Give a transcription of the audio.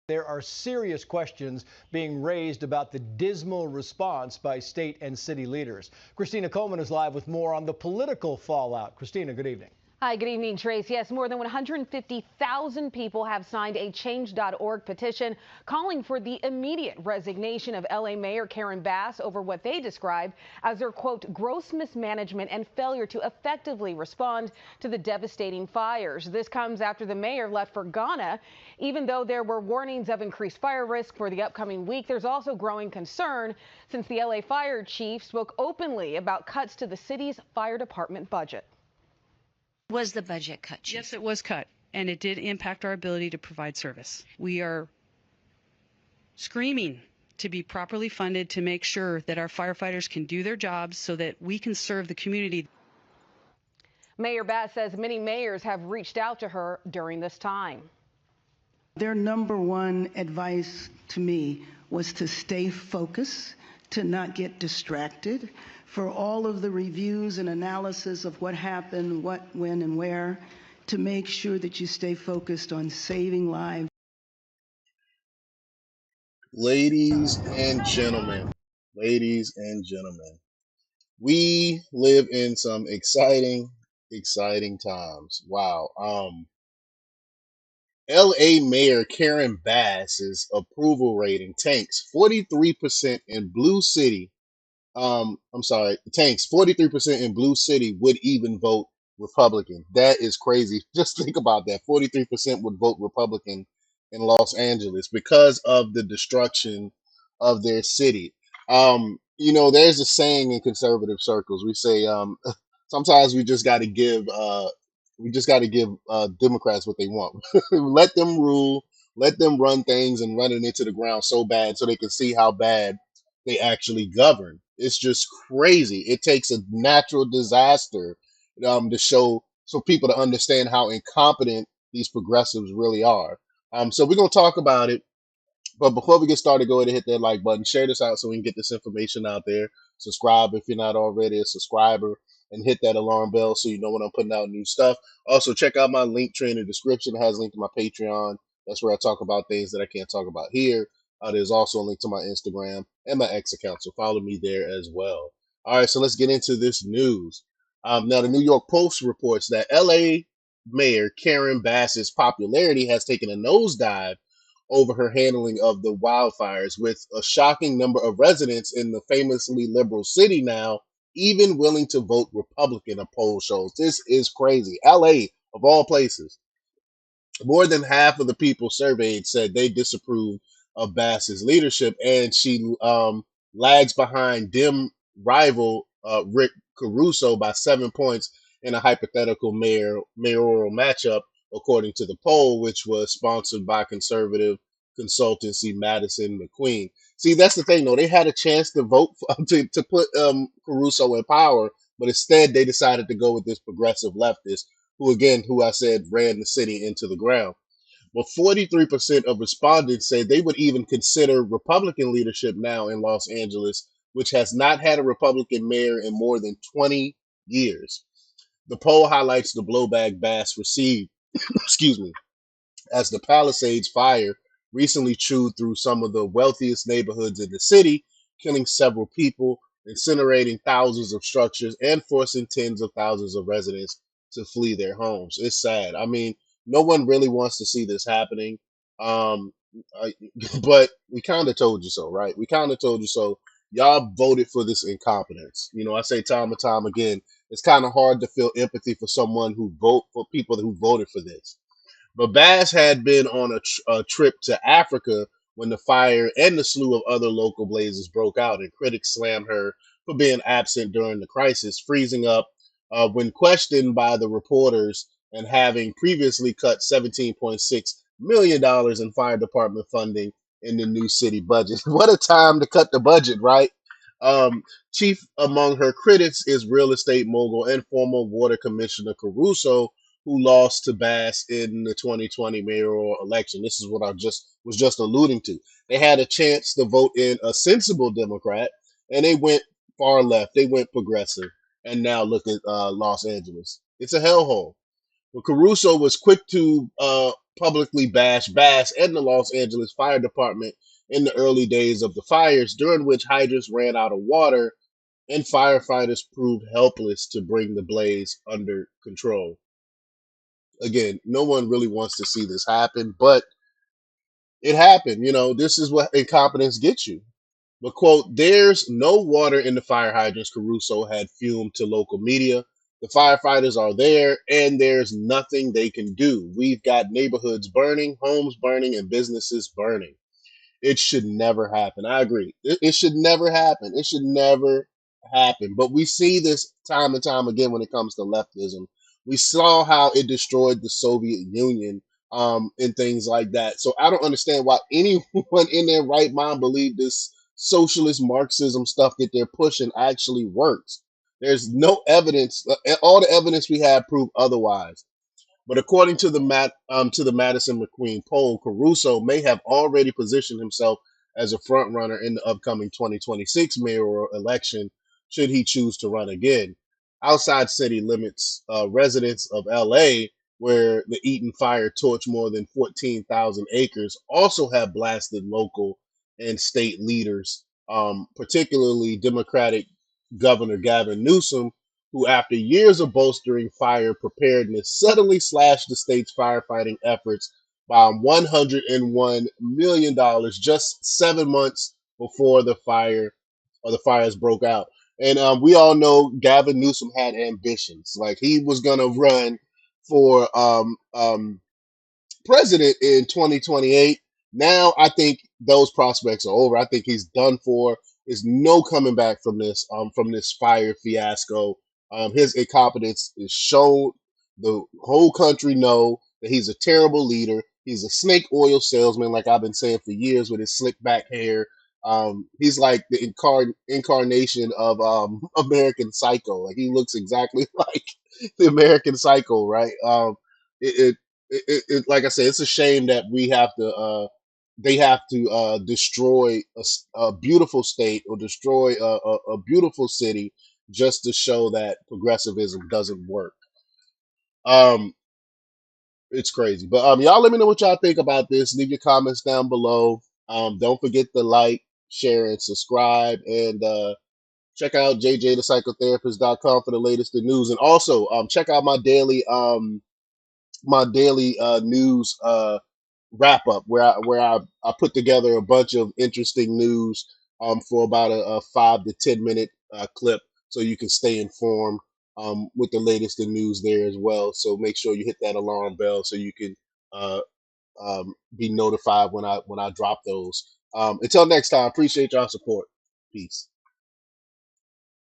There are serious questions being raised about the dismal response by state and city leaders. Christina Coleman is live with more on the political fallout. Christina, good evening. Hi, good evening, Trace. Yes, more than 150,000 people have signed a change.org petition calling for the immediate resignation of LA Mayor Karen Bass over what they describe as their, quote, gross mismanagement and failure to effectively respond to the devastating fires. This comes after the mayor left for Ghana. Even though there were warnings of increased fire risk for the upcoming week, there's also growing concern since the LA fire chief spoke openly about cuts to the city's fire department budget. Was the budget cut, Chief? Yes, it was cut, and it did impact our ability to provide service. We are screaming to be properly funded to make sure that our firefighters can do their jobs so that we can serve the community. Mayor Bass says many mayors have reached out to her during this time. Their number one advice to me was to stay focused, to not get distracted, for all of the reviews and analysis of what happened, what, when, and where, to make sure that you stay focused on saving lives. Ladies and gentlemen, we live in some exciting times. Wow. LA Mayor Karen Bass's approval rating tanks 43% in Blue City. I'm sorry, tanks 43% in Blue City would even vote Republican. That is crazy. Just think about that. 43% would vote Republican in Los Angeles because of the destruction of their city. There's a saying in conservative circles. We say sometimes we just got to give Democrats what they want. Let them rule, let them run things and run it into the ground so bad so they can see how bad they actually govern. It's just crazy. It takes a natural disaster to show so people to understand how incompetent these progressives really are. So we're gonna talk about it. But before we get started, go ahead and hit that like button, share this out so we can get this information out there. Subscribe if you're not already a subscriber, and hit that alarm bell so you know when I'm putting out new stuff. Also, check out my link tree in the description. It has a link to my Patreon. That's where I talk about things that I can't talk about here. There's also a link to my Instagram and my X account, so follow me there as well. All right, so let's get into this news. Now, the New York Post reports that LA Mayor Karen Bass's popularity has taken a nosedive over her handling of the wildfires, with a shocking number of residents in the famously liberal city now even willing to vote Republican, a poll shows. This is crazy. LA, of all places. More than half of the people surveyed said they disapprove of Bass's leadership, and she lags behind dim rival Rick Caruso by 7 points in a hypothetical mayoral matchup, according to the poll, which was sponsored by conservative consultancy Madison McQueen. See, that's the thing, though. They had a chance to vote to put Caruso in power, but instead they decided to go with this progressive leftist who I said ran the city into the ground. But 43% of respondents say they would even consider Republican leadership now in Los Angeles, which has not had a Republican mayor in more than 20 years. The poll highlights the blowback Bass received, excuse me, as the Palisades fire recently chewed through some of the wealthiest neighborhoods in the city, killing several people, incinerating thousands of structures, and forcing tens of thousands of residents to flee their homes. It's sad. I mean, no one really wants to see this happening. Um, but we kind of told you so, right? We kind of told you so. Y'all voted for this incompetence. I say time and time again, it's kind of hard to feel empathy for someone who vote for people who voted for this. But Bass had been on a trip to Africa when the fire and the slew of other local blazes broke out, and critics slammed her for being absent during the crisis, freezing up when questioned by the reporters and having previously cut $17.6 million in fire department funding in the new city budget. What a time to cut the budget, right? Chief among her critics is real estate mogul and former water commissioner Caruso, who lost to Bass in the 2020 mayoral election. This is what I was just alluding to. They had a chance to vote in a sensible Democrat, and they went far left. They went progressive, and now look at Los Angeles. It's a hellhole. Well, Caruso was quick to publicly bashed Bass and the Los Angeles Fire Department in the early days of the fires, during which hydrants ran out of water and firefighters proved helpless to bring the blaze under control. Again, no one really wants to see this happen, but it happened. You know, this is what incompetence gets you. But quote, there's no water in the fire hydrants, Caruso had fumed to local media. The firefighters are there and there's nothing they can do. We've got neighborhoods burning, homes burning, and businesses burning. It should never happen. I agree. It should never happen. It should never happen. But we see this time and time again when it comes to leftism. We saw how it destroyed the Soviet Union, and things like that. So I don't understand why anyone in their right mind believe this socialist Marxism stuff that they're pushing actually works. There's no evidence. All the evidence we have prove otherwise. But according to the Madison McQueen poll, Caruso may have already positioned himself as a front runner in the upcoming 2026 mayoral election, should he choose to run again. Outside city limits, residents of LA, where the Eaton fire torched more than 14,000 acres, also have blasted local and state leaders, particularly Democratic Governor Gavin Newsom, who, after years of bolstering fire preparedness, suddenly slashed the state's firefighting efforts by $101 million just 7 months before the fires broke out. And we all know Gavin Newsom had ambitions. Like, he was gonna run for president in 2028. Now I think those prospects are over. I think he's done for. There's no coming back from this fire fiasco. His incompetence is shown. The whole country know that he's a terrible leader. He's a snake oil salesman, like I've been saying for years, with his slick back hair. He's like the incarnation of American Psycho. Like, he looks exactly like the American Psycho, right? It, like I said, it's a shame that they have to destroy a beautiful state, or destroy a beautiful city, just to show that progressivism doesn't work. Um, it's crazy. But y'all let me know what y'all think about this. Leave your comments down below. Don't forget to like, share, and subscribe. And check out jjthepsychotherapist.com for the latest in news. And also check out my daily news wrap up, where I put together a bunch of interesting news for about a 5 to 10 minute clip, so you can stay informed with the latest in news there as well. So make sure you hit that alarm bell so you can uh, be notified when I drop those. Until next time, appreciate y'all support. Peace.